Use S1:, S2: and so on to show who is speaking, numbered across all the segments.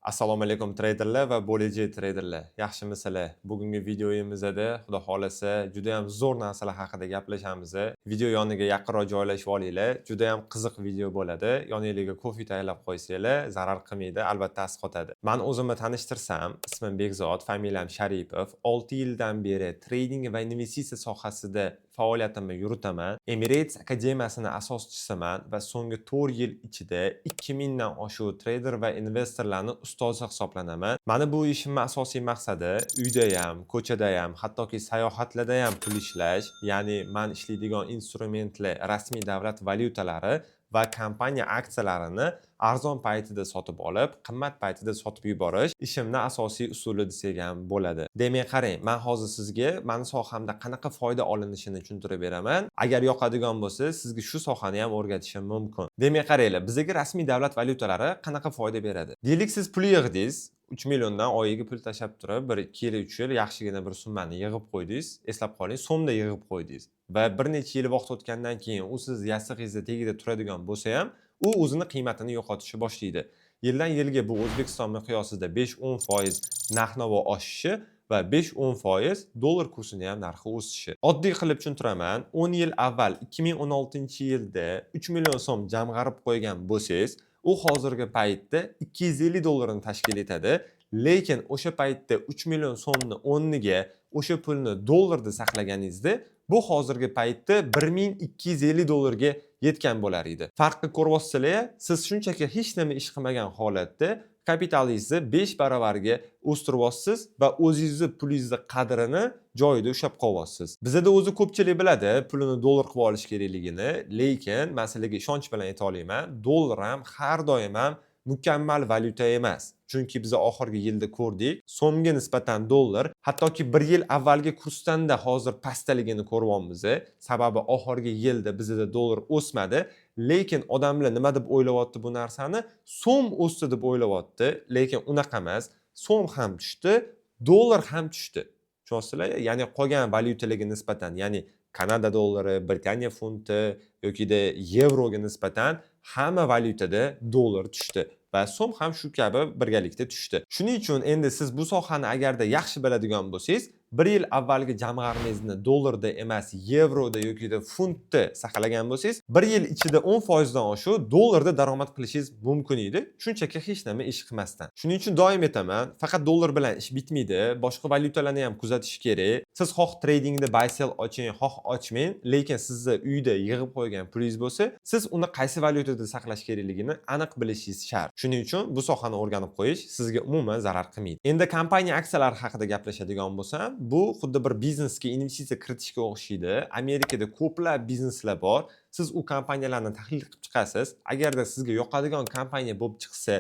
S1: Assalomu alaykum treyderlar va bo'lajak treyderlar. Yaxshimisizlar? Bugungi videoyimizda xudo xolasa juda ham zo'r narsalar haqida gaplashamiz. Video yoniga yaqinroq joylashib olinglar. Juda ham qiziq video bo'ladi. Yoningizga kofe tayyorlab qo'ysanglar, zarar qilmaydi, albatta asqotadi. Men o'zimni tanishtirsam, ismim Bekzod, familiyam Sharipov. 6 yildan beri trading va investitsiya sohasida faoliyatimni yuritaman. Emirates akademiyasining asoschisiman va so'nggi 4 yil ichida 2000 dan oshiq trader va investorlarni ustozi hisoblanaman. Mana bu ishimning asosiy maqsadi uyda ham, ko'chada ham, hattoki sayohatlarda ham pul ishlash, ya'ni men ishlaydigan instrumentlar rasmiy davlat valyutalari va kompaniya aksiyalarini arzon paytida sotib olib, qimmat paytida sotib yuborish ishimning asosiy usuli desak ham bo'ladi. Demak, qarang, men hozir sizga meni sohamda qanaqa foyda olinishini tushuntirib beraman. Agar yoqadigan bo'lsa, sizga shu sohani ham o'rgatishim mumkin. Demak, qaranglar, bizga rasmiy davlat valyutalari qanaqa foyda beradi? Deylik, siz pul yig'dingiz, 3 milliondan oyiga pul tashab turib, 1-2 yil, 3 yil yaxshigina bir summani yig'ib qo'ydingiz. Eslab qoling, so'mda yig'ib qo'ydingiz. Va bir necha yil vaqt o'tgandan keyin u siz yassig'ingizda tagida turadigan bo'lsa ham, u o'zini qiymatini yo'qotishni boshlaydi. Yildan yilga bu O'zbekiston miqyosida 5-10% narx-navo oshishi va 5-10% dollar kursining ham narxi o'sishi. Oddiy qilib tushuntiraman, 10 yil avval 2016-yilda 3 million so'm jamg'arib qo'ygan bo'lsangiz, u hozirgi paytda 250 dollarni tashkil etadi. Lekin o'sha paytda 3 million so'mni o'rniga o'sha pulni dollarda saqlaganingizda, bu hozirgi paytda 1250 dollarga yetgan bo'lar edi. Farqni ko'ryapsizlar, siz shunchaki hech nima ish qilmagan holatda kapitalingizni 5 baravarga o'stiryapsiz va o'zingizni pulingizni qadrini joyida ushlab qolyapsiz. Bizda o'zi ko'pchilik biladi, pulini dollar qilib olish kerakligini, lekin men sizlarga ishonch bilan ayta olaman, dollar ham har doim ham mukammal valyuta emas. Chunki biz oxirgi yilda ko'rdik, so'mga nisbatan dollar hattoki 1 yil avvalgi kursdan da hozir pastdaligini ko'ryapmiz. Sababi oxirgi yilda bizda dollar o'smadi, lekin odamlar nima deb o'ylayapti bu narsani? So'm o'sdi deb o'ylayapti, lekin unaqa emas. So'm ham tushdi, dollar ham tushdi. Tushunyapsizlar? Ya'ni qolgan valyutalarga nisbatan, ya'ni Kanada dollari, Britaniya funti yoki yevroga nisbatan hamma valyutada dollar tushdi. Va so'm ham shu kabi birgalikda tushdi. Shuning uchun endi siz bu sohani agarda yaxshi biladigan bo'lsangiz, 1 yil avvalgi jamg'armangizni dollarda emas, yevroda yoki funtda saqlagan bo'lsangiz, 1 yil ichida 10% dan oshiq dollarda daromad qilishingiz mumkin edi. Shunchaki hech nima ish qilmasdan. Shuning uchun doim aytaman, faqat dollar bilan ish bitmaydi. Boshqa valyutalarni ham kuzatish kerak. Siz xoh tradingda buy sell oching, xoh ochmang, lekin sizni uyda yig'ib qo'ygan pulingiz bo'lsa, siz uni qaysi valyutada saqlash kerakligini aniq bilishingiz shart. Shuning uchun bu sohani o'rganib qo'yish sizga umuman zarar qilmaydi. Endi kompaniya aksiyalari haqida gaplashadigan bo'lsam, bu xuddi bir biznesga investitsiya kiritishga o'xshaydi. Amerikada ko'plab bizneslar bor. Siz u kompaniyalarni tahlil qilib chiqasiz. Agarda sizga yoqadigan kompaniya bo'lib chiqsa,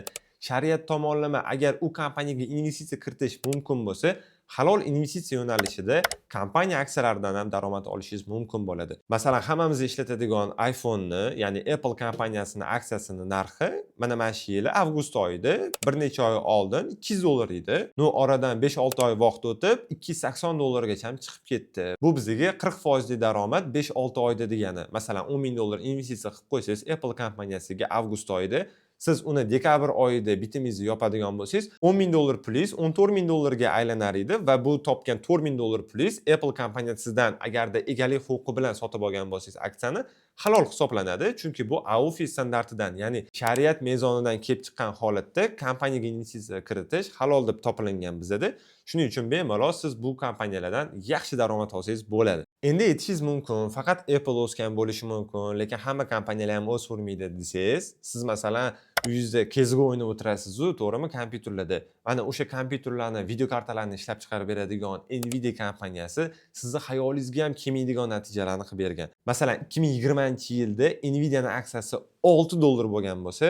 S1: shariat tomonlama agar u kompaniyaga investitsiya kiritish mumkin bo'lsa, halol investitsiya yo'nalishida kompaniya aksiyalaridan ham daromad olishingiz mumkin bo'ladi. Masalan, hammamiz ishlatadigan iPhone'ni, ya'ni Apple kompaniyasining aksiyasining narxi mana shu yil avgust oyida bir necha oy oldin 200 dollar edi. Oradan 5-6 oy vaqt o'tib 280 dollargacha chiqib ketdi. Bu bizga 40% daromad 5-6 oyda degani. Masalan, 10 ming dollar investitsiya qilib qo'ysangiz Apple kompaniyasiga avgust oyida, siz uni dekabr oyida bitimingizni yopadigan bo'lsangiz, 10 ming dollar pulingiz 14 ming dollarga aylanar edi va bu topgan 4 ming dollar pulingiz Apple kompaniyasidan agarda egalik huquqi bilan sotib olgan bo'lsangiz aksiyani halol hisoblanadi. Chunki bu AUFI standartidan, ya'ni shariat mezonidan kelib chiqqan holatda kompaniyaga investitsiya kiritish halol deb topilingan bizda. Shuning uchun bemalol siz bu kompaniyalardan yaxshi daromad olsangiz bo'ladi. Endi aytishingiz mumkin, faqat Apple o'sgan bo'lishi mumkin, lekin hamma kompaniyalar ham o'svermaydi desangiz, siz masalan uyingizda kezgu o'ynab o'tirasiz-ku, to'g'rimi, kompyuterlarda. Mana o'sha kompyuterlarni, video kartalarni ishlab chiqarib beradigan Nvidia kompaniyasi sizni xayolingizga ham kelmaydigan natijalarni qilib bergan. Masalan, 2020-yilda Nvidianing aksiyasi 6 dollar bo'lgan bo'lsa,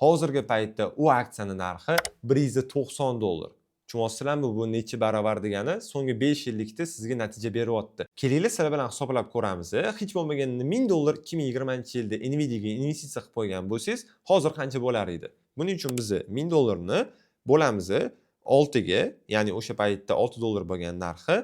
S1: hozirgi paytda u aksiyaning narxi 190 dollar. Tushunyapsizlarmi, bu necha baravar degani? So'nggi 5 yillikda sizga natija beryapti. Kelinglar sizlar bilan hisoblab ko'ramiz. Hech bo'lmaganda 1000 dollar 2020-yilda Nvidiaga investitsiya qilib qo'ygan bo'lsangiz, hozir qancha bo'lar edi? Buning uchun biz 1000 dollarni bo'lamiz 6 ga, ya'ni o'sha paytda 6 dollar bo'lgan narxi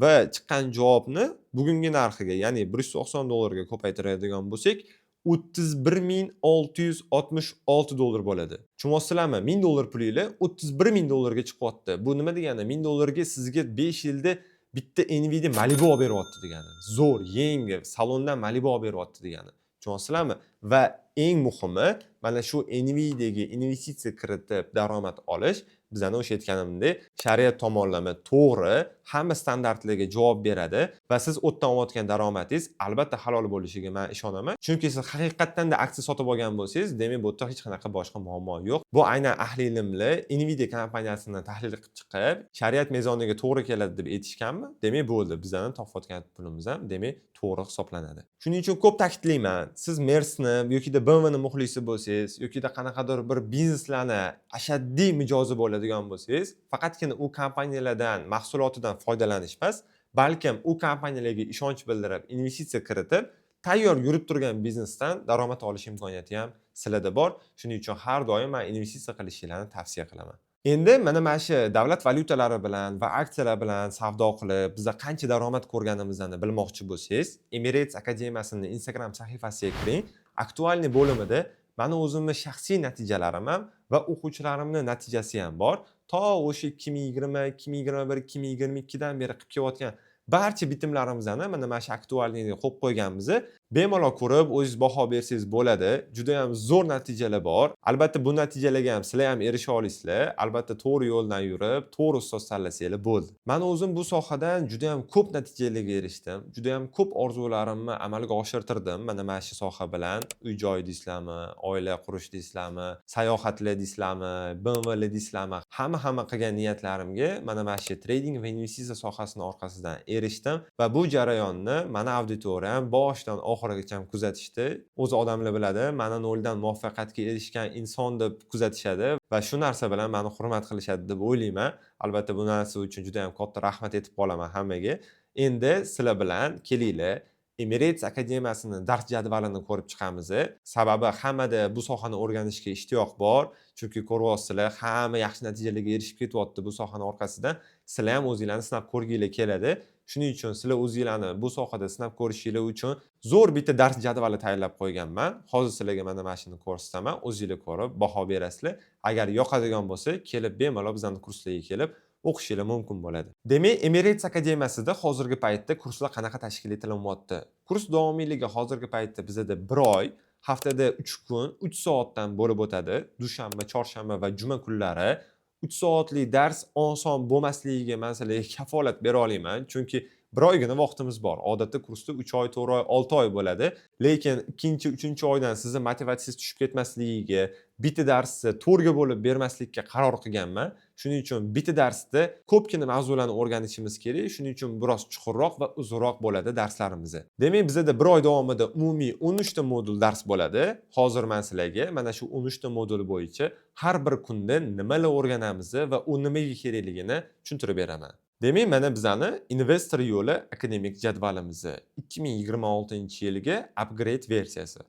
S1: va chiqqan javobni bugungi narxiga, ya'ni 190 dollarga ko'paytiradigan bo'lsak, $31,666 bo'ladi. Tushunasizlarmi? $1000 pulinglar $31,000 ga chiqyapti. Bu nima degani? $1000 ga sizga 5 yilda bitta Nvidia Malibu olib beryapti degani. Zo'r, yangi, salondan Malibu olib beryapti degani. Tushunasizlarmi? Va eng muhimi, mana shu Nvidiaga investitsiya kiritib daromad olish bizani o'sha aytganimdek shariat tomonlama to'g'ri, hamma standartlarga javob beradi va siz o'tdan olayotgan daromadingiz albatta halol bo'lishiga men ishonaman. Chunki siz haqiqatdan-da aksiya sotib olgan bo'lsangiz, demak bu yerda hech qanaqa boshqa muammo yo'q. Bu aynan ahli ilmlar Nvidia kompaniyasini tahlil qilib chiqib, shariat mezoniga to'g'ri keladi deb aytishganmi? Demak bo'ldi. Bizdan topayotgan pulimiz ham demak to'g'ri hisoblanadi. Shuning uchun ko'p ta'kidlayman. Siz Mersni yoki BMWni muxlisi bo'lsangiz, yoki qanaqadir bir bizneslarni ashaddiy mijozi bo'ladigan bo'lsangiz, faqatgina u kompaniyalardan, mahsulotidan foydalanish emas, balkim u kompaniyalarga ishonch bildirib, investitsiya kiritib, tayyor yurib turgan biznesdan daromad olish imkoniyati ham sizlarda bor. Shuning uchun har doim men investitsiya qilishingizni tavsiya qilaman. Endi mana shu davlat valyutalari bilan va aksiyalar bilan savdo qilib, biz qancha daromad ko'rganimizni bilmoqchi bo'lsangiz, Emirates Akademiyasining Instagram sahifasiga kiring. Aktualniy bo'limida meni o'zimning shaxsiy natijalarim ham va o'quvchilarimning natijasi ham bor. To o'sha 2020, 2021, 2022 dan beri qilib kelayotgan barcha bitimlarimizni mana shu aktualniyga qo'yib qo'yganmiz. Bemalol ko'rib, o'zingiz baho bersangiz bo'ladi. Juda ham zo'r natijalar bor. Albatta bu natijalarga ham sizlar ham erisha olasizlar. Albatta to'g'ri yo'ldan yurib, to'g'ri ustoz tanlasanglar bo'ldi. Men o'zim bu sohadan juda ham ko'p natijalarga erishdim. Juda ham ko'p orzularimni amalga oshirtirdim. Mana shu soha bilan uy-joy deysizlarmi, oila qurish deysizlarmi, sayohatlar deysizlarmi, BMW deysizlarmi, hamma qilgan niyatlarimga mana shu trading va investitsiya sohasining orqasidan erishdim va bu jarayonni mana auditoriyam boshidan oxirigacha kuzatishdi. O'zi odamlar biladi, meni noldan muvaffaqiyatga erishgan inson deb kuzatishadi va shu narsa bilan meni hurmat qilishadi deb o'ylayman. Albatta bu narsa uchun juda ham katta rahmat aytib qolaman hammaga. Endi sizlar bilan kelinglar Emirates Akademiyasining dars jadvalini ko'rib chiqamiz. Sababi hammada bu sohani o'rganishga ishtiyoq bor. Chunki ko'ryapsizlar, hamma yaxshi natijalarga erishib ketyapti bu sohaning orqasidan. Sizlar ham o'zingizlarni sinab ko'rginglar keladi. Shuning uchun sizlar o'zingizlarni bu sohada sinab ko'rishingiz uchun zo'r bitta dars jadvali tayyorlab qo'yganman. Hozir sizlarga mana shuni ko'rsataman. O'zingizlar ko'rib baho berasizlar. Agar yoqadigan bo'lsa, kelib bemalol bizning kurslarga kelib o'qishingiz mumkin bo'ladi. Demak, Emirates Akademiyasida hozirgi paytda kurslar qanaqa tashkil etilyapti? Kurs davomiyligi hozirgi paytda bizda 1 oy, haftada 3 kun, 3 soatdan bo'lib o'tadi. Dushanba, chorshanba va juma kunlari 3 soatlik dars oson bo'lmasligiga men sizlarga kafolat bera olaman, chunki 1 oygina vaqtimiz bor. Odatda kursda 3 oy, 4 oy, 6 oy bo'ladi. Lekin 2-3-oydan sizni motivatsiyasiz tushib ketmasligiga, bitta darsni to'rga bo'lib bermaslikka qaror qilganman. Shuning uchun bitta darsda ko'pgina mavzularni o'rganishimiz kerak. Shuning uchun biroz chuqurroq va uzunroq bo'ladi darslarimiz. Demak, bizda 1 oy davomida umumiy 13 ta modul dars bo'ladi. Hozir men sizlarga mana shu 13 ta modul bo'yicha har bir kunda nimalar o'rganamiz va u nimaga kerakligini tushuntirib beraman. Demak, mana bizani Investor yo'li akademik jadvalimiz 2026-yilga upgrade versiyasi.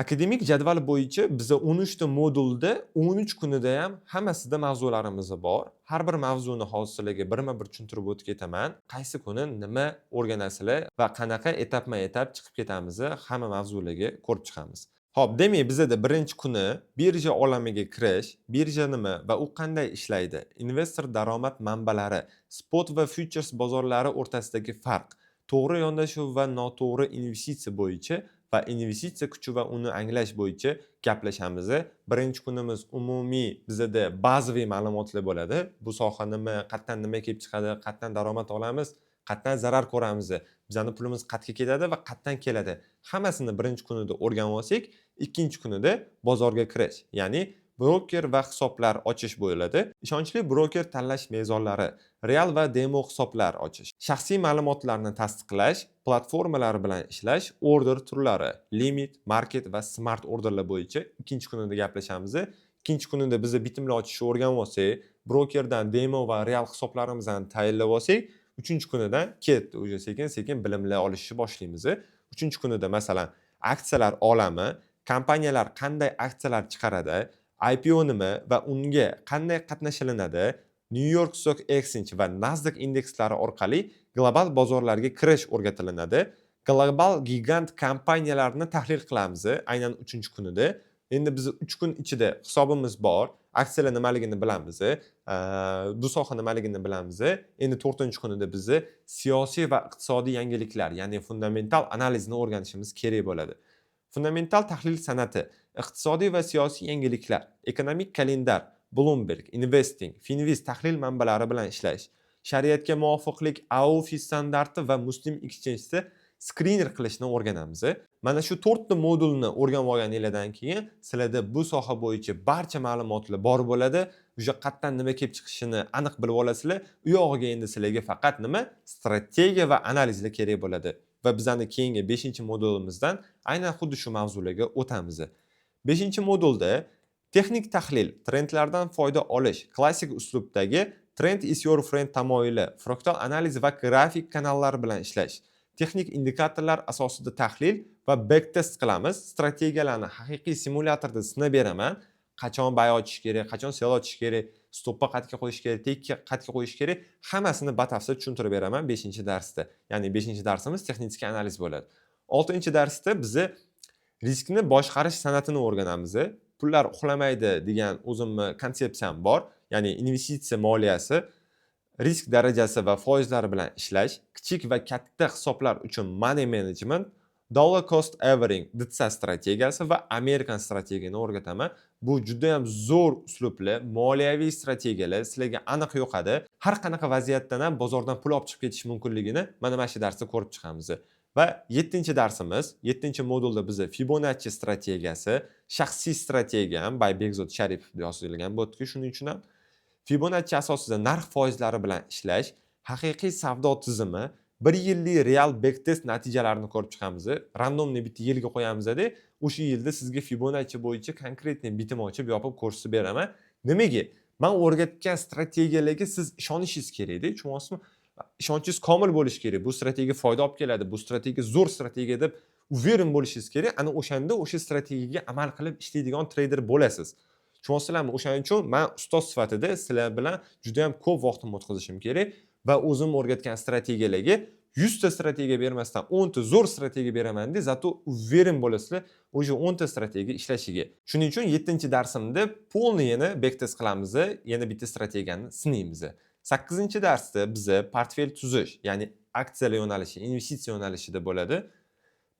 S1: Akademik jadval bo'yicha biza 13 ta modulda 13 kunida ham hammasida mavzularimiz bor. Har bir mavzuni hozir sizlarga birma-bir tushuntirib o'tib ketaman. Qaysi kuni nima o'rganasizlar va qanaqa etapma-etap chiqib ketamiz, hamma mavzularga ko'rib chiqamiz. Xo'p, demak, bizda birinchi kuni birja olamiga kirish, birja nima va u qanday ishlaydi? Investor daromad manbalari, spot va futures bozorlari o'rtasidagi farq, to'g'ri yondashuv va noto'g'ri investitsiya bo'yicha va investitsiya kuchi va uni anglash bo'yicha gaplashamiz. Birinchi kunimiz umumiy bizda bazaviy ma'lumotlar bo'ladi. Bu soha nima, qayerdan nima kelib chiqadi, qayerdan daromad olamiz, qayerdan zarar ko'ramiz, bizning pulimiz qayerga ketadi va qayerdan keladi. Hammasini birinchi kunida o'rganib olsak, ikkinchi kunida bozorga kirish, ya'ni broker va hisoblar ochish bo'ladi. Ishonchli broker tanlash mezonlari, real va demo hisoblar ochish, shaxsiy ma'lumotlarni tasdiqlash, platformalar bilan ishlash, order turlari, limit, market va smart orderlar bo'yicha ikkinchi kunida gaplashamiz. Ikkinchi kunida biz bitimlar ochishni o'rganib olsak, brokerdan demo va real hisoblarimizni tayyorlab olsak, uchinchi kunidan ketdi, o'sha sekin-sekin bilimlar olishni boshlaymiz. Uchinchi kunida masalan, aksiyalar olami, kompaniyalar qanday aksiyalar chiqaradi, IPO nima va unga qanday qatnashilinadi, New York Stock Exchange va Nasdaq indekslari orqali global bozorlarga kirish o'rgatilinadi. Global gigant kompaniyalarni tahlil qilamiz aynan 3-kunida. Endi biz 3 kun ichida hisobimiz bor. Aksiyalar nimaligini bilamiz. Bu soha nimaligini bilamiz. Endi 4-kunida biz siyosiy va iqtisodiy yangiliklar, ya'ni fundamental analizni o'rganishimiz kerak bo'ladi. Fundamental tahlil san'ati, iqtisodiy va siyosiy yangiliklar, ekonomik kalendar, Bloomberg, Investing, Finviz tahlil manbalari bilan ishlash, shariatga muvofiqlik AOFI standarti va Muslim Exchange'da skriner qilishni o'rganamiz. Mana shu 4 ta modulni o'rganib olganingizdan keyin sizlarda bu soha bo'yicha barcha ma'lumotlar bor bo'ladi. O'sha qayerdan nima kelib chiqishini aniq bilib olasizlar. U yog'iga endi sizlarga faqat nima? Strategiya va analizlar kerak bo'ladi. Va bizning keyingi 5-modulimizdan aynan xuddi shu mavzularga o'tamiz. 5-modulda texnik tahlil, trendlardan foyda olish, klassik uslubdagi Trend is your friend tamoyili, fraktal analiz va grafik kanallari bilan ishlash, texnik indikatorlar asosida tahlil va backtest qilamiz. Strategiyalarni haqiqiy simulyatorda sinab beraman. Qachon buy ochish kerak, qachon sell ochish kerak, stoppa qayerga qo'yish kerak, tekka qayerga qo'yish kerak, hammasini batafsil tushuntirib beraman 5-darsda. Ya'ni 5-darsimiz texnik analiz bo'ladi. 6-darsda biz riskni boshqarish san'atini o'rganamiz. Pullar uxlamaydi degan o'zimni konsepsiyam bor. Ya'ni investitsiya moliyasi, risk darajasi va foizlari bilan ishlash, kichik va katta hisoblar uchun money management, dollar cost averaging, DTSA strategiyasi va American strategiyani o'rgataman. Bu juda ham zo'r uslubli moliyaviy strategiyalar sizlarga aniq yoqadi. Har qanaqa vaziyatdan ham bozordan pul olib chiqib ketish mumkinligini mana shu darsda ko'rib chiqamiz. Va 7-darsimiz, 7-modulda biz Fibonacci strategiyasi, shaxsiy strategiya ham by Begzod Sharipov yozilgan bo'ldi, shuning uchun ham Fibonacci asosida narx foizlari bilan ishlash, haqiqiy savdo tizimi, 1 yillik real backtest natijalarini ko'rib chiqamiz. Randomni bitta yilga qo'yamiz-da, o'sha yilda sizga Fibonacci bo'yicha konkretniy bitim ochib, yopib ko'rsatib beraman. Nimaga? Men o'rgatgan strategiyalarga siz ishonishingiz kerak-da, tushunasizmi? Ishonchingiz komil bo'lishi kerak. Bu strategiya foyda olib keladi, bu strategiya zo'r strategiya deb uverin bo'lishingiz kerak. Ana o'shanda o'sha strategiyaga amal qilib ishlaydigan treyder bo'lasiz. Tushunasizlarmi? O'shaning uchun men ustoz sifatida sizlar bilan juda ham ko'p vaqtimni o'tkazishim kerak va o'zim o'rgatgan strategiyalarga 100 ta strategiya bermasdan 10 ta zo'r strategiya beraman-da, zato uverin bo'lasizlar o'sha 10 ta strategiya ishlashiga. Shuning uchun 7-darsimda polni yana backtest qilamiz, yana bitta strategiyani sinaymiz. 8-darsda biz portfel tuzish, ya'ni aksiyalar yo'nalishi, investitsiya yo'nalishida bo'ladi.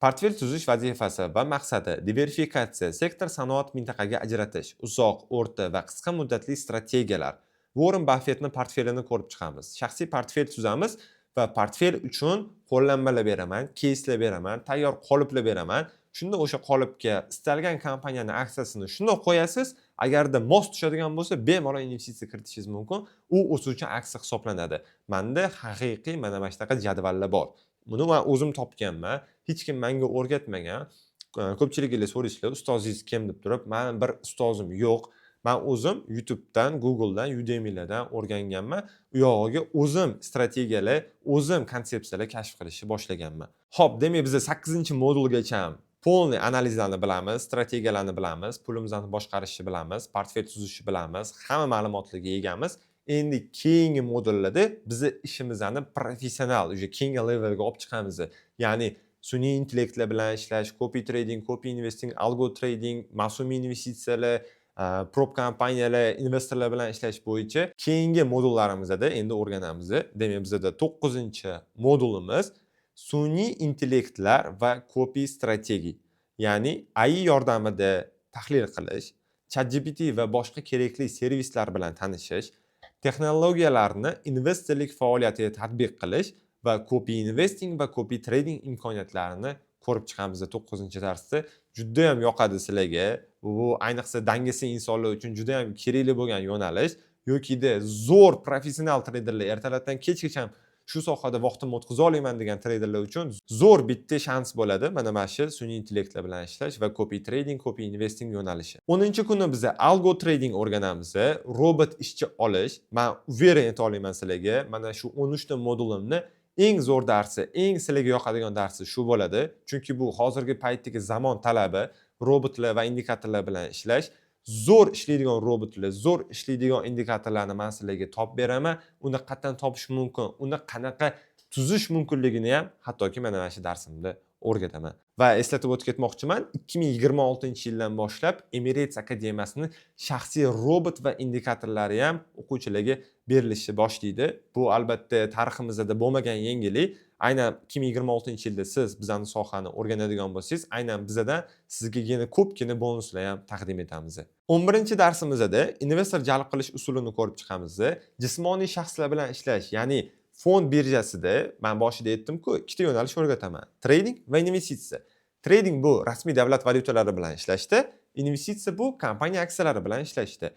S1: Portfel tuzish vazifasi va maqsadi diversifikatsiya, sektor, sanoat, mintaqaga ajratish, uzoq, o'rta va qisqa muddatli strategiyalar. Warren Buffettni portfelini ko'rib chiqamiz. Shaxsiy portfel tuzamiz va portfel uchun qo'llanmalar beraman, keyslar beraman, tayyor qoliplar beraman. Shunda o'sha qolipga istalgan kompaniyaning aksiyasini shunday qo'yasiz, agarda mos tushadigan bo'lsa, bemalol investitsiya kiritishingiz mumkin. U o'suvchi aksiya hisoblanadi. Menda haqiqiy mana shunaqa jadvallar bor. Buni men o'zim topganman. Hech kim menga o'rgatmagan. Ko'pchiliklar so'raysizlar, ustozingiz kim deb turib, men bir ustozim yo'q. Men o'zim YouTube'dan, Google'dan, Udemy'lardan o'rganganman. U yog'iga o'zim strategiyalar, o'zim konsepsiyalar kashf qilishni boshlaganman. Xo'p, demak biz 8-modulgacha polni analizlarni bilamiz, strategiyalarni bilamiz, pulimizni boshqarishni bilamiz, portfel tuzishni bilamiz, hamma ma'lumotlarga egamiz. Endi keyingi modullarda biz ishimizni professional, o'sha keyingi levelga olib chiqamiz. Ya'ni sun'iy intellektlar bilan ishlash, copy trading, copy investing, algo trading, mavsumiy investitsiyalar, prop kompaniyalar, investorlar bilan ishlash bo'yicha keyingi modullarimizda endi o'rganamiz. Demak, bizda 9-modulimiz sun'iy intellektlar va copy strategiya. Ya'ni AI yordamida tahlil qilish, ChatGPT va boshqa kerakli servislar bilan tanishish, texnologiyalarni investorlik faoliyatiga tatbiq qilish va copy investing va copy trading imkoniyatlarini ko'rib chiqamiz 9-darsda. Juda ham yoqadi sizlarga. Bu ayniqsa dangasa insonlar uchun juda ham kerakli bo'lgan yo'nalish. Yokida zo'r professional treyderlar ertalabdan kechgacha shu sohada vaqtimni o'tkaza olaman degan treyderlar uchun zo'r bitta shans bo'ladi. Mana shu sun'iy intellektlar bilan ishlash va copy trading, copy investing yo'nalishi. 10-kuni biz algo trading o'rganamiz. Robot ishchi olish. Men uverin ayta olaman sizlarga, mana shu 13 ta modulimni eng zo'r darsi, eng sizlarga yoqadigan darsi shu bo'ladi. Chunki bu hozirgi paytdagi zamon talabi, robotlar va indikatorlar bilan ishlash. Zo'r ishlaydigan robotlar, zo'r ishlaydigan indikatorlarni men sizlarga topib beraman. Uni qatdan topish mumkin? Uni qanaqa tuzish mumkinligini ham hattoki mana shu darsimda o'rgataman. Va eslatib o'tib ketmoqchiman, 2026-yildan boshlab Emirates Akademiyasining shaxsiy robot va indikatorlari ham o'quvchilarga berilishni boshlaydi. Bu albatta tariximizda bo'lmagan yangilik. Aynan 2026-yilda siz bizning sohani o'rganadigan bo'lsangiz, aynan bizdan sizga yana ko'pgina bonuslar ham taqdim etamiz. 11-darsimizda investor jalb qilish usulini ko'rib chiqamiz. Jismoniy shaxslar bilan ishlash, ya'ni fond birjasida men boshida aytdim-ku, ikkita yo'nalish o'rgataman. Trading va investitsiya. Trading bu rasmiy davlat valyutalari bilan ishlashda, investitsiya bu kompaniya aksiyalari bilan ishlashda.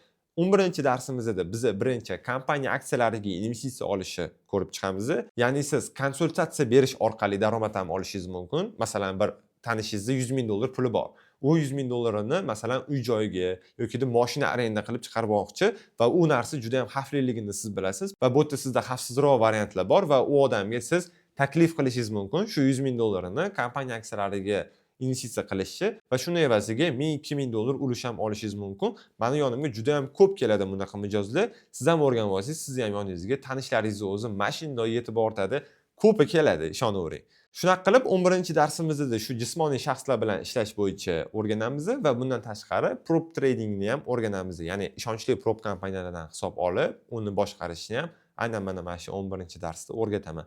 S1: 11-darsimizda biz birinchi kompaniya aksiyalariga investitsiya olishni ko'rib chiqamiz. Ya'ni siz konsultatsiya berish orqali daromad ham olishingiz mumkin. Masalan, bir tanishingizda $100,000 puli bor. U $100,000ni masalan uy joyiga yoki mashina arenda qilib chiqarib olmoqchi va u narsa juda ham xavfliligini siz bilasiz va bu yerda sizda xavfsizroq variantlar bor va u odamga siz taklif qilishingiz mumkin shu $100,000ni kompaniya aksiyalariga investitsiya qilishni va shuni evaziga $1,000-2,000 ulush ham olishingiz mumkin. Meni yonimga juda ham ko'p keladi bunaqa mijozlar. Siz ham o'rganib olsangiz, siz ham yoningizga tanishlaringizni o'zi mashinada yetib ortadi, ko'pi keladi, ishonavering. Shunaqa qilib 11-darsimizda shu jismoniy shaxslar bilan ishlash bo'yicha o'rganamiz va bundan tashqari prop tradingni ham o'rganamiz. Ya'ni ishonchli prop kompaniyalardan hisob olib, uni boshqarishni ham aynan mana shu 11-darsda o'rgataman.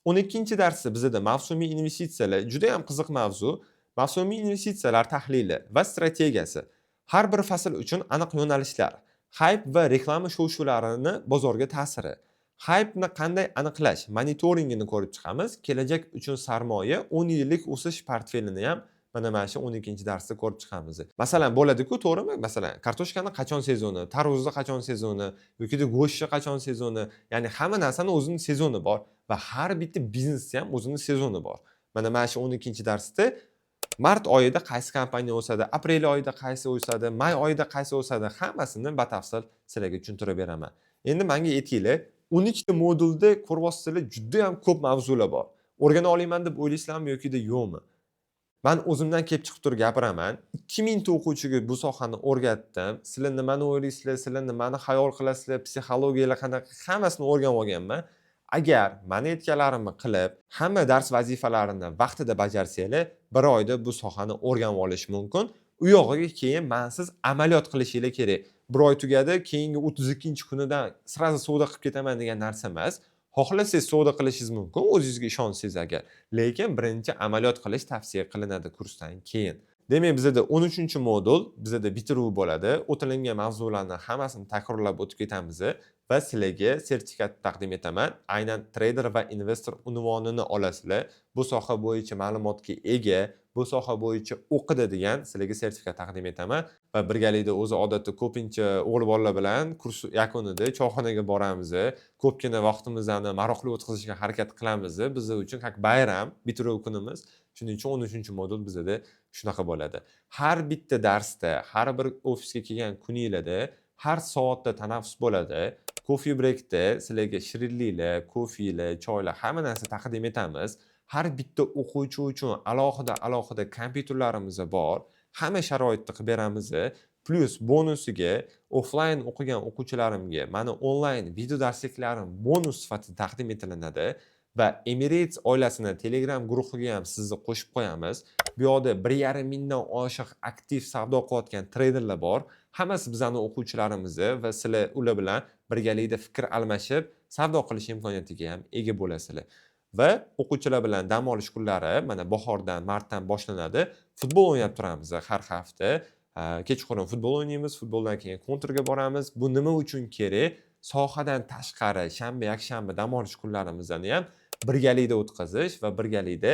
S1: 12-darsi bizda mavsumiy investitsiyalar, juda ham qiziq mavzu. Mavsumiy investitsiyalar tahlili va strategiyasi. Har bir fasl uchun aniq yo'nalishlar, hype va reklama shov-shuvlarini bozorga ta'siri. Hype'ni qanday aniqlash, monitoringini ko'rib chiqamiz. Kelajak uchun sarmoya 10 yillik o'sish portfelini ham mana shu 12-darsda ko'rib chiqamiz. Masalan, bo'ladi-ku, to'g'rimi? Masalan, kartoshkani qachon sezoni, tarvuzni qachon sezoni yoki go'shtni qachon sezoni, ya'ni hamma narsani o'zining sezoni bor va har bitta biznesda ham o'zining sezoni bor. Mana shu 12-darsda mart oyida qaysi kompaniya o'sadi, aprel oyida qaysi o'sadi, may oyida qaysi o'sadi, hammasini batafsil sizlarga tushuntirib beraman. Endi menga aytinglar, 12 ta modulda ko'ryapsizlar, juda ham ko'p mavzular bor. O'rgana olaman deb o'ylaysizlarmi yoki yo'qmi? Men o'zimdan kelib chiqib turib gapiraman. 2000 ta o'quvchiga bu sohani o'rgatdim. Sizlar nimani o'ylaysizlar, sizlar nimani xayol qilasizlar, psixologiyalar qanaqa, hammasini o'rganib olganman. Agar meni aytganlarimni qilib, hamma dars vazifalarini vaqtida bajarsanglar, bir oyda bu sohani o'rganib olish mumkin. U yog'iga keyin mensiz amaliyot qilishingiz kerak. Bir oy tugadi, keyingi 32-kunidan sirazi savdo qilib ketaman degan narsa emas. Xohlasangiz savdo qilishingiz mumkin, o'zingizga ishonsangiz agar. Lekin birinchi amaliyot qilish tavsiya qilinadi kursdan keyin. Demak, bizda 13-modul, bizda bitiruv bo'ladi. O'tilingan mavzularni hammasini takrorlab o'tib ketamiz va sizlarga sertifikat taqdim etaman. Aynan trader va investor unvonini olasizlar. Bu soha bo'yicha ma'lumotga ega, bu soha bo'yicha o'qidi degan sizlarga sertifikat taqdim etaman va birgalikda o'zi odatda ko'pincha o'g'il bolalar bilan kurs yakunida choyxonaga boramiz. Ko'pgina vaqtimizni maroqli o'tkazishga harakat qilamiz. Bizlar uchun как bayram, bitiruv kunimiz. Shuning uchun 13-modul bizda shunaqa bo'ladi. Har bitta darsda, har bir ofisga kelgan kuningizda, har soatda tanaffus bo'ladi. Coffee breakda sizlarga shirinliklar, kofilar, choylar, hamma narsa taqdim etamiz. Har bitta o'quvchi uchun alohida kompyuterlarimiz bor. Hamma sharoitni qilib beramiz. Plus bonusiga offline o'qigan o'quvchilarimga mani onlayn video darsliklarim bonus sifatida taqdim etiladi. Va Emirates oilasini Telegram guruhiga ham sizni qo'shib qo'yamiz. Bu yerda 1,5 mingdan oshiq aktiv savdo qilayotgan treyderlar bor. Hammasi bizning o'quvchilarimiz va sizlar ular bilan birgalikda fikr almashib, savdo qilish imkoniyatiga ham ega bo'lasizlar. Va o'quvchilar bilan dam olish kunlari mana bahordan, martdan boshlanadi. Futbol o'ynab turamiz har hafta. Kechqurun futbol o'ynaymiz, futboldan keyin kontrga boramiz. Bu nima uchun kerak? Sohadan tashqari shanba, yakshanba dam olish kunlarimizni ham birgalikda o'tkazish va birgalikda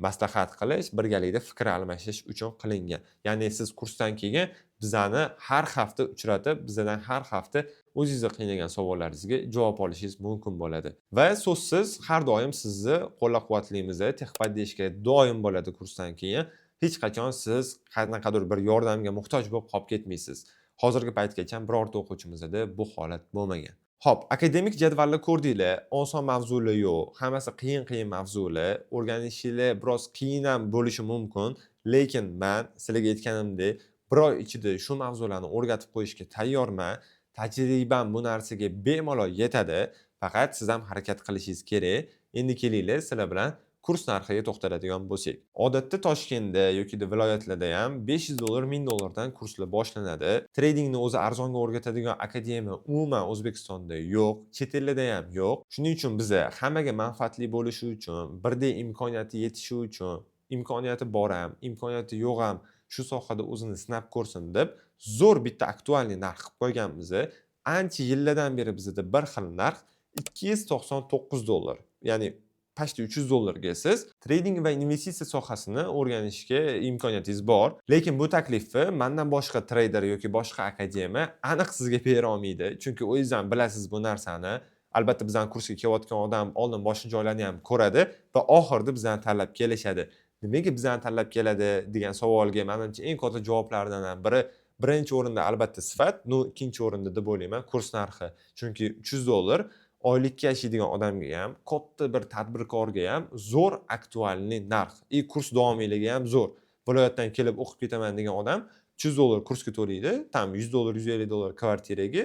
S1: maslahat qilish, birgalikda fikr almashish uchun qilingan. Ya'ni siz kursdan keyin bizani har hafta uchratib, bizdan har hafta o'zingizga qiynagan savollaringizga javob olishingiz mumkin bo'ladi. Va so'zsiz har doim sizni qo'llab-quvvatlaymiz. Texpoddeshga doim bo'ladi kursdan keyin. Hech qachon siz qanaqadir bir yordamga muhtoj bo'lib qolib ketmaysiz. Hozirgi paytgacha birorta o'quvchimizda bu holat bo'lmagan. Xo'p, akademik jadvalni ko'rdinglar, oson mavzular yo'q, hammasi qiyin mavzular, o'rganishingiz biroz qiyin ham bo'lishi mumkin, lekin men sizlarga aytganimdek, bir oy ichida shu mavzularni o'rgatib qo'yishga tayyorman. Tajribam bu narsaga bemalol yetadi, faqat siz ham harakat qilishingiz kerak. Endi kelinglar sizlar bilan kurs narxiga to'xtaladigan bo'lsak. Odatda Toshkentda yoki viloyatlarda ham $500, $1000 dan kurslar boshlanadi. Tradingni o'zi arzonga o'rgatadigan akademiya umuman O'zbekistonda yo'q, chet ellarda ham yo'q. Shuning uchun biz hammaga manfaatli bo'lishi uchun, birdek imkoniyati yetishi uchun, imkoniyati bor ham, imkoniyati yo'q ham shu sohada o'zini sinab ko'rsin deb zo'r bitta aktualniy narx qilib qo'yganmiz. Ancha yillardan beri bizda bir xil narx $299. Ya'ni pashti $300 ga siz trading va investitsiya sohasini o'rganishga imkoniyatingiz bor. Lekin bu taklifni mendan boshqa trader yoki boshqa akademiya aniq sizga bera olmaydi. Chunki o'zingizdan bilasiz bu narsani. Albatta bizdan kursga kelayotgan odam oldin boshqa joylarni ham ko'radi va oxirida bizdan tanlab kelishadi. Nimaga bizdan tanlab keladi degan savolga menimcha eng katta javoblardan biri birinchi o'rinda albatta sifat, ikkinchi o'rinda deb o'ylayman kurs narxi. Chunki $300 oylikka yashaydigan odamga ham, katta bir tadbirkorga ham zo'r aktualniy narx. Kurs davomiyligi ham zo'r. Viloyatdan kelib o'qib ketaman degan odam $300 kursga to'laydi, tam $100, $150 kvartiraga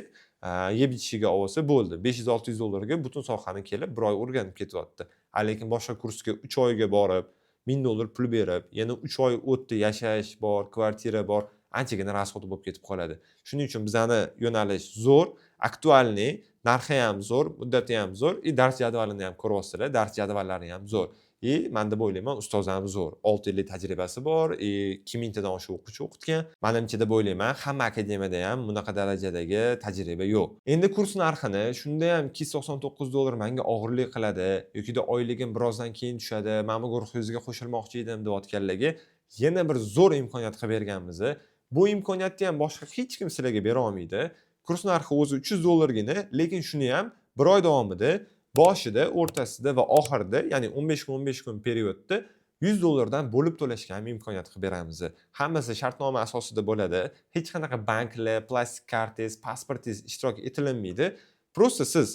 S1: yeb ichishiga olsa bo'ldi. $500-600 ga butun sohani kelib bir oy o'rganib ketyapti. Lekin boshqa kursga 3 oyga borib, $1000 pul berib, yana 3 oy o'tdi, yashash bor, kvartira bor, anchagina rasxod bo'lib ketib qoladi. Shuning uchun bizani yo'nalish zo'r, aktualniy, narxi ham zo'r, muddati ham zo'r, dars jadvalini ham ko'ryapsizlar, dars jadvallari ham zo'r. Men deb o'ylayman, ustoz ham zo'r. 6 yillik tajribasi bor, 2000 tadan oshiq o'quvchi o'qitgan. Menimcha deb o'ylayman, hamma akademiyada ham bunaqa darajadagi tajriba yo'q. Endi kurs narxini shunda ham $299 menga og'irlik qiladi yoki oyligim birozdan keyin tushadi, men bu guruhingizga qo'shilmoqchi edim deyotganlarga yana bir zo'r imkoniyat qilib berganmiz. Bu imkoniyatni ham boshqa hech kim sizlarga bera olmaydi. Kurs narxi o'zi $300 gina, lekin shuni ham bir oy davomida boshida, o'rtasida va oxirida, ya'ni 15 kun periodda $100 dan bo'lib to'lashga ham imkoniyat qilib beramiz. Hammasi shartnoma asosida bo'ladi. Hech qanaqa banklar, plastik kartangiz, pasportingiz ishtirok etilmaydi. Prosta siz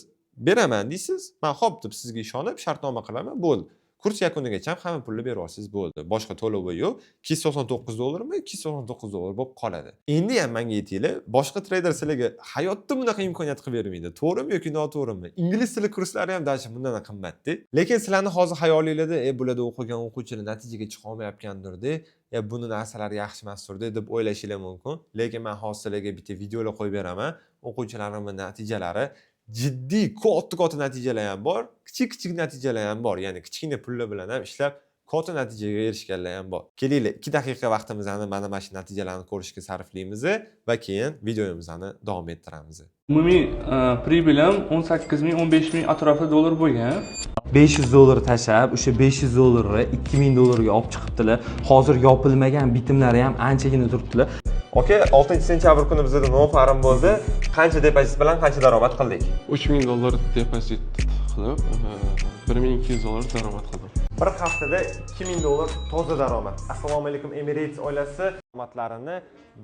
S1: beraman deysiz, men xo'p deb sizga ishonib shartnoma qilaman, bo'ldi. Kurs yakunigacha hamma pulni berib olsangiz bo'ldi. Boshqa to'lovi yo'q. $299 mi? $299 bo'lib qoladi. Endi ham menga aytinglar, boshqa trader sizlarga hayotda bunaqa imkoniyat qilib bermaydi. To'g'rimi yoki noto'g'rimi? Ingliz tili kurslari ham dasha bundan qimmatda. Lekin sizlarning hozir xayolingizda, bularda o'qigan o'quvchilar natijaga chiqa olmayotgandir-da, buni narsalari yaxshi emasdir deb o'ylashingiz mumkin. Lekin men hozir sizlarga bitta videolar qo'yib beraman. O'quvchilarimning natijalari jiddiy katta natijalar ham bor, kichik natijalar ham bor. Ya'ni kichkina pullar bilan ham ishlab katta natijaga erishganlar ham bor. Kelinglar, 2 daqiqa vaqtimizni mana shu natijalarni ko'rishga sarflaymiz va keyin videomizni davom ettiramiz.
S2: Umumiy pribilim 18.000, 15.000 atrofida dollar bo'lgan.
S3: $500 tashab, o'sha $500 ni $2000 ga olib chiqibdilar. Hozir yopilmagan bitimlari ham anchagina turibdilar.
S1: Okay, 6-sentyabr kuni bizda nofarim bo'ldi. Qancha depozit bilan qancha daromad qildik?
S2: $3000 depozit qilib, $1200 daromad qildim.
S1: Bir haftada $2000 toza daromad. Assalomu alaykum Emirates oilasi. Daromadlarini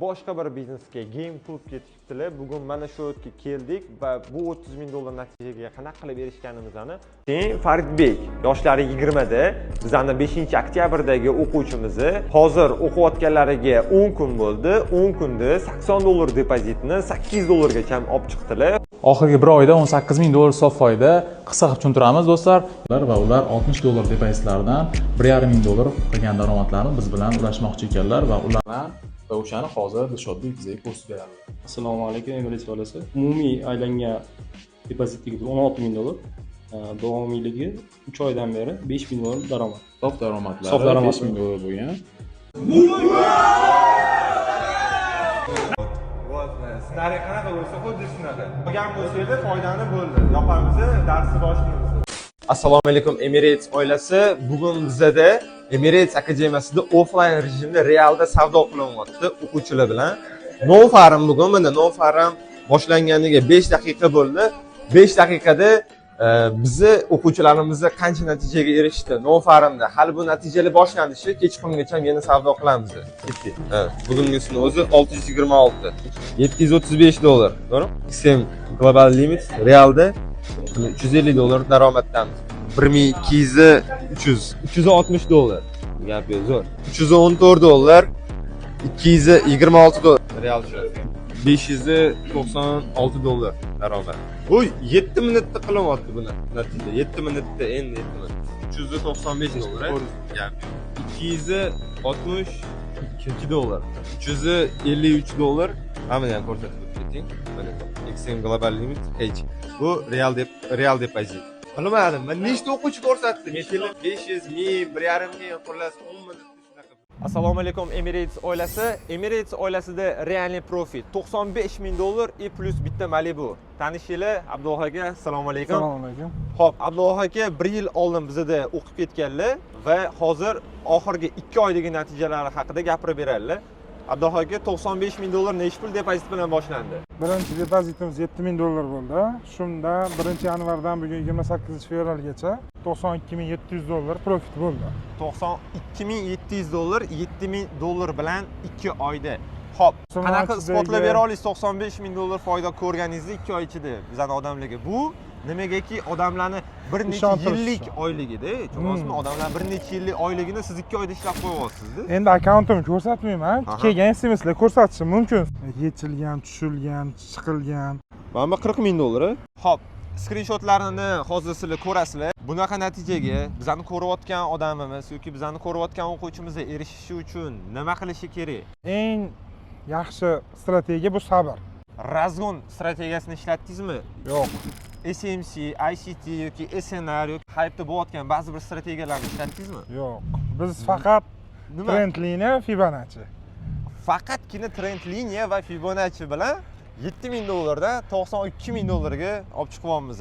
S1: boshqa bir biznesga game qilib ketibdilar. Bugun mana shu yerga keldik va bu $30,000 natijaga qanaqa qilib erishganimizni. Keyin Faridbek, yoshlari 20 da, bizning 5-oktyabrdagi o'quvchimiz. Hozir o'qiyotganlariga 10 kun bo'ldi. 10 kunda $80 depozitni $800 gacha olib chiqdilar.
S4: Oxirgi bir oyda $18,000 sof foyda qisqa qilib tushuntiramiz do'stlar. Va ular $60 depozitlardan $1,500 qilgan daromadlarni biz bilan ulashmoqchi ekanlar va ulardan va o'shani hozir Dilshodbek bizga ko'rsatib beradi.
S2: Assalomu alaykum Emirates oilasi. Umumiy aylangan depozitligi $16,000. Davomiyligi 3 oydan beri $5,000 daromad.
S4: Sof daromadlari $5,000 bo'lgan.
S1: Ssenariy qanaqa bo'lsa, xuddi shunaqa. Qolgan bo'lsa, foydani bo'ldi. Yoqamiz, darsni boshlaymiz. Assalomu alaykum Emirates oilasi. Bugun bizda Emirates akademiyasida offline rejimda realda savdo qilinyapti o'quvchilar bilan. Nofarim bugun mana nofarim boshlanganiga 5 daqiqa bo'ldi. 5 daqiqada bizni o'quvchilarimiz qancha natijaga erishdi? Nofarimda hali bu natijalar boshlanishi kechqurungacha yana savdo qilamiz. Ketdik. Bugungisini o'zi 626, $735, to'g'ri? XM Global Limit realda $350 daromaddamiz. 1200, $360. Gap yo'q, zo'r. $314, $226 real shu. $596. daromad. Bu 7 minutda qilyapti buni. Natija 7 minutda endi 7 minut. 395 dollar. Gap. 262 dollar. 353 dollar. Hamma ham ko'rsatib keting. Mana XM Global Limit H. Bu real depozit. Bilmadim, men nechta o'quvchi ko'rsatdim? 500 ming, 1,5 ming, xullas 10 minutda shunaqa. Assalomu alaykum Emirates oilasi. Emirates oilasida Realny Profit 95 ming dollar plus bitta Malibu. Tanishinglar, Abdulloh aka, assalomu alaykum.
S5: Assalomu alaykum.
S1: Xo'p, Abdulloh aka 1 yil oldin bizda o'qib ketganlar va hozir oxirgi 2 oydagi natijalari haqida gapirib beradilar. Abdulloh aka 95 ming dollar necha pul depozit bilan boshlandi?
S5: Birinchi depozitimiz 7 ming dollar bo'ldi. Shunda 1-yanvardan bugun 28-fevralgacha 92.700 dollar profit bo'ldi.
S1: 92.700 dollar, 7 ming dollar bilan 2 oyda. Xo'p, qanaqa isbotlab bera olasiz 95 ming dollar foyda ko'rganingizni 2 oy ichida bizning odamlarga? Bu nimagaki odamlarni bir necha yillik oyligida, tushunasizmi? Odamlar bir necha yillik oyligini siz 2 oyda ishlab qo'yapsizda.
S5: Endi akkauntimni ko'rsatmayman. Kelgan SMSlar ko'rsatishim mumkin. Yechilgan, tushilgan, chiqilgan.
S1: Mana 40 ming dollar. Xo'p, skrinshotlarini hozir sizlar ko'rasizlar. Bunaqa natijaga bizani ko'rayotgan odamimiz yoki bizani ko'rayotgan o'quvchimizga erishishi uchun nima qilishi kerak?
S5: Eng yaxshi strategiya bu sabr.
S1: Razgon strategiyasini ishlatdingizmi?
S5: Yo'q.
S1: SMC, ICT yoki SNR yoki hype'da bo'layotgan ba'zi bir strategiyalarni ishlatdingizmi?
S5: Yo'q. Biz faqat trend liniya, Fibonacci.
S1: Faqatgina trend liniya va Fibonacci bilan 7 ming dollardan 92 ming dollarga olib chiqyapmiz.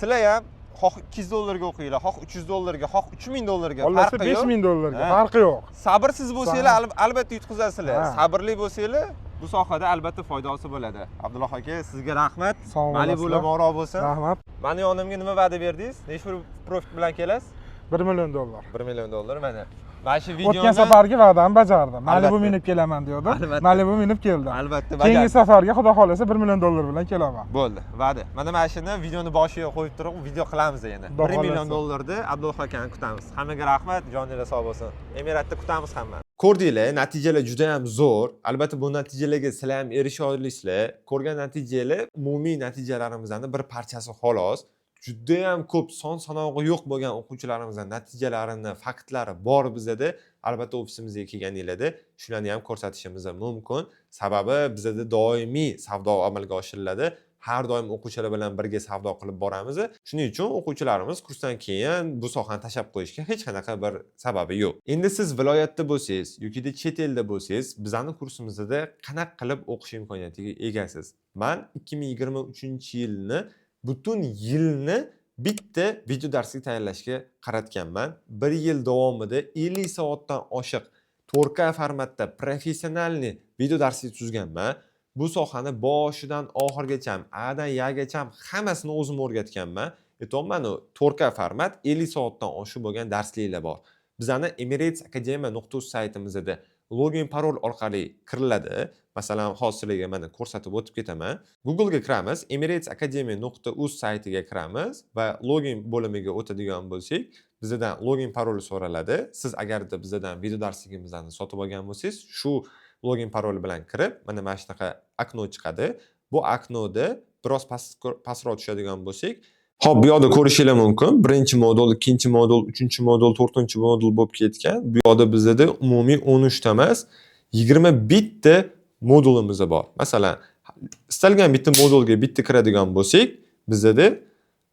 S1: Sizlar ham xoh 200 dollarga o'qinglar, xoh 300 dollarga, xoh 3000 dollarga
S5: Xollasi
S1: farqi yo'q.
S5: 5000 dollarga farqi yo'q.
S1: Sabrsiz bo'lsanglar albatta yutqizasizlar. Sabrli bo'lsanglar bu sohada albatta foydasi bo'ladi. Abdulloh aka, sizga rahmat. Malibular ma'ruf bo'lsin.
S5: Rahmat.
S1: Meni yonimga nima va'da berdingiz? Nechta profit bilan kelasiz?
S5: 1 million dollar.
S1: 1 million dollar mana. Mana shu videoni
S5: O'tgan safargi va'damni bajardim. Malibu minib kelaman degandim. Malibu minib keldim.
S1: Albatta
S5: Keyingi safarga xudo xolasa 1 million dollar bilan kelaman.
S1: Bo'ldi, va'da. Mana shuni videoni boshiga qo'yib turib, video qilamiz yana. 1 million dollarni Abdulloh akani kutamiz. Hammaga rahmat, joningiz sog' bo'lsin. Emiratda kutamiz hammani. Ko'rdinglar, natijalar juda ham zo'r. Albatta bu natijalarga sizlar ham erisha olasizlar. Ko'rgan natijalar umumiy natijalarimizning bir parchasi xolos. Juda ham ko'p son sanog'i yo'q bo'lgan o'quvchilarimizning natijalarini, faktlari bor bizda. Albatta ofisimizga kelganinglarda shularni ham ko'rsatishimiz mumkin. Sababi bizda doimiy savdo amalga oshiriladi. Har doim o'quvchilar bilan birga savdo qilib boramiz. Shuning uchun o'quvchilarimiz kursdan keyin bu sohani tashlab qo'yishga hech qanaqa bir sababi yo'q. Endi siz viloyatda bo'lsangiz yoki chet elda bo'lsangiz, bizning kursimizda qanaqa qilib o'qish imkoniyatiga egasiz. Men 2023-yilni butun yilni bitta video darsga tayyorlashga qaratganman. 1 yil davomida 50 soatdan oshiq 4K formatda professionalni video darsga tuzganman. Bu sohani boshidan oxirigacha, A'dan Y'gacha hammasini o'zim o'rgatganman. Mana 4K format 50 soatdan oshiq bo'lgan darsliklar bor. Bizning emiratesacademy.uz saytimizda login parol orqali kiriladi. Masalan, hozirlarga mana ko'rsatib o'tib ketaman. Google ga kiramiz, emiratesacademy.uz saytiga kiramiz va login bo'limiga o'tadigan bo'lsak, bizdan login parol so'raladi. Siz agarda bizdan video darsligimizni sotib olgan bo'lsangiz, shu login parol bilan kirib, mana shunaqa okno chiqadi. Bu oknoda biroz pastroq tushadigan bo'lsak, hop, bu yerda ko'rishingiz mumkin. Birinchi modul, ikkinchi modul, uchinchi modul, to'rtinchi modul bo'lib ketgan. Bu yerda bizda umumiy 13 ta emas, 21 ta modulimiz bor. Masalan, istalgan bitta modulga bitta kiradigan bo'lsak, bizda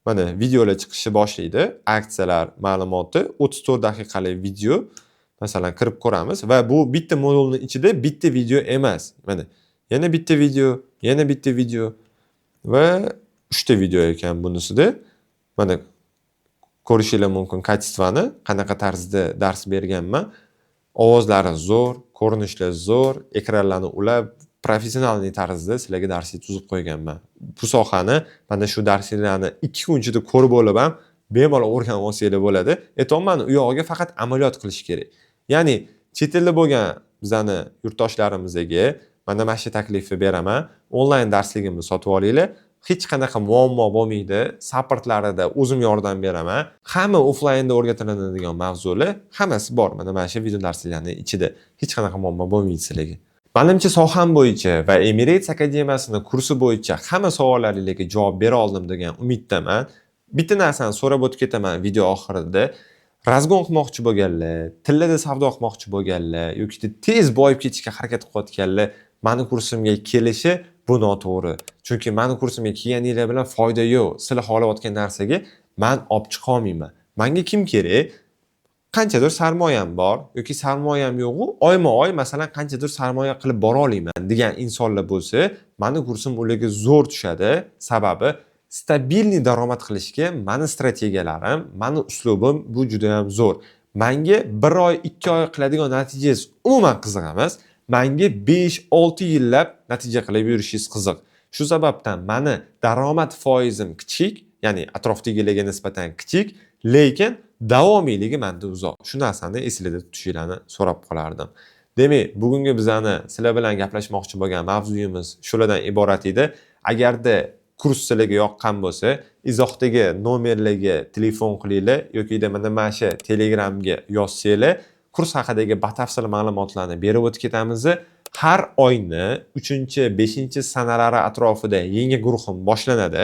S1: mana videolar chiqishni boshlaydi. Aksiyalar ma'lumoti 34 daqiqalik video. Masalan, kirib ko'ramiz va bu bitta modulning ichida bitta video emas. Mana yana bitta video, yana bitta video va 3 ta video ekan bunisida. Mana ko'rishingiz mumkin kачествоni, qanaqa tarzda dars berganman. Ovozlari zo'r, ko'rinishlar zo'r, ekranlarni ulab, professional tarzda sizlarga darsni tuzib qo'yganman. Bu sohani mana shu darslarni 2 kun ichida ko'rib olib ham bemalol o'rganib olsanglar bo'ladi. Mana u yog'iga faqat amaliyot qilish kerak. Ya'ni chet elda bo'lgan bizani yurtdoshlarimizga mana shu taklifni beraman. Onlayn darsligimni sotib olinglar. Hech qanaqa muammo bo'lmaydi. Supportlarida o'zim yordam beraman. Hamma offlaynda o'rgatiladigan mavzular hammasi bor. Mana shu video darslarning ichida hech qanaqa muammo bo'lmaydi sizlarga. Manimcha soham bo'yicha va Emirates Akademiyasining kursi bo'yicha hamma savollaringizga javob bera oldim degan umiddaman. Bitta narsani so'rab o'tib ketaman video oxirida. Razgon qilmoqchi bo'lganlar, tillada savdo qilmoqchi bo'lganlar yoki tez boyib ketishga harakat qilayotganlar mani kursimga kelishi bu noto'g'ri. Chunki mani kursimga kelganinglar bilan foyda yo'q. Sizlar xohlayotgan narsaga men olib chiqa olmayman. Menga kim kerak? Qanchadir sarmoyam bor yoki sarmoyam yo'q-u, oyma-oy masalan qanchadir sarmoya qilib bora olaman degan insonlar bo'lsa, meni kursim ularga zo'r tushadi. Sababi stabilniy daromad qilishga meni strategiyalarim, meni uslubim bu juda ham zo'r. Menga 1 oy, 2 oy qiladigan natijangiz umuman qiziq emas. Menga 5-6 yillab natija qilib yurishingiz qiziq. Shu sababdan meni daromad foizim kichik, ya'ni atrofdagilarga nisbatan kichik, lekin davomiyligi menda uzoq. Shu narsani esingizda tutishinglarni so'rab qolardim. Demak, bugungi bizani sizlar bilan gaplashmoqchi bo'lgan mavzuyimiz shulardan iborat edi. Agarda kurs sizlarga yoqqan bo'lsa, izohdagi nomerlarga telefon qilinglar yoki mana shu Telegramga yozsanglar, kurs haqidagi batafsil ma'lumotlarni berib o'tib ketamiz. Har oyni 3-5 sanalari atrofida yangi guruhim boshlanadi.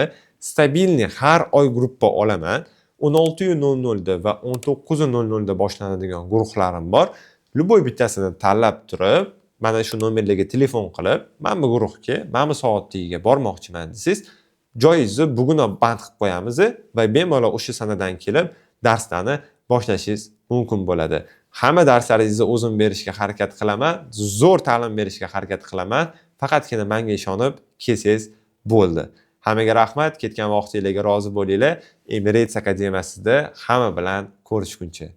S1: Stabilniy har oy gruppa olaman. 16:00 da va 19:00 da boshlanadigan guruhlarim bor. Luboy bittasini tanlab turib, mana shu nomerlarga telefon qilib, men bu guruhga, men bu soatligiga bormoqchiman desiz, joyingizni bugunoq band qilib qo'yamiz va bemalol o'sha sanadan kelib darslarni boshlashingiz mumkin bo'ladi. Hamma darslaringizni o'zim berishga harakat qilaman, zo'r ta'lim berishga harakat qilaman. Faqatgina menga ishonib kelsangiz bo'ldi. Hammaga rahmat, ketgan vaqtingizga rozi bo'linglar. Emirates Akademiyasida hamma bilan ko'rishguncha.